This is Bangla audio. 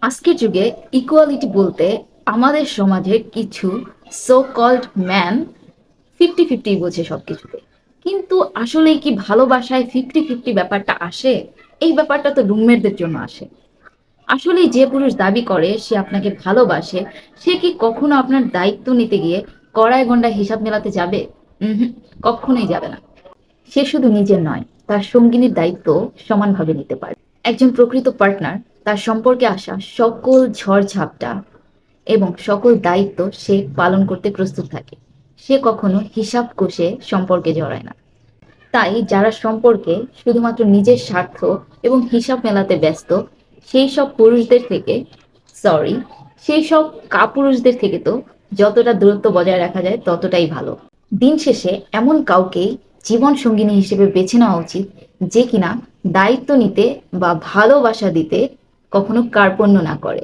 আজকের যুগে ইকুয়ালিটি বলতে আমাদের সমাজে কিছু so called man fifty fifty বোঝে সবকিছুতে। কিন্তু আসলে কি ভালোবাসায় ফিফটি ফিফটি ব্যাপারটা আসে? এই ব্যাপারটা তো রুমমেটদের জন্য আসে। আসলে যে পুরুষ দাবি করে সে আপনাকে ভালোবাসে, সে কি কখনো আপনার দায়িত্ব নিতে গিয়ে কড়ায় গন্ডায় হিসাব মেলাতে যাবে? হুম, কখনোই যাবে না। সে শুধু নিজের নয়, তার সঙ্গিনীর দায়িত্ব সমানভাবে নিতে পারে। একজন প্রকৃত পার্টনার তার সম্পর্কে আসা সকল ঝড়ঝাপটা এবং সকল দায়িত্ব সে পালন করতে প্রস্তুত থাকে। সে কখনো হিসাব কষে সম্পর্কে জড়ায় না। তাই যারা সম্পর্কে শুধুমাত্র নিজের স্বার্থ এবং হিসাব মেলাতে ব্যস্ত, সেই সব পুরুষদের থেকে সরি সেই সব কাপুরুষদের থেকে তো যতটা দূরত্ব বজায় রাখা যায় ততটাই ভালো। দিন শেষে এমন কাউকেই জীবন সঙ্গিনী হিসেবে বেছে নেওয়া উচিত, যে কিনা দায়িত্ব নিতে বা ভালোবাসা দিতে কখনো কার্পণ্য না করে।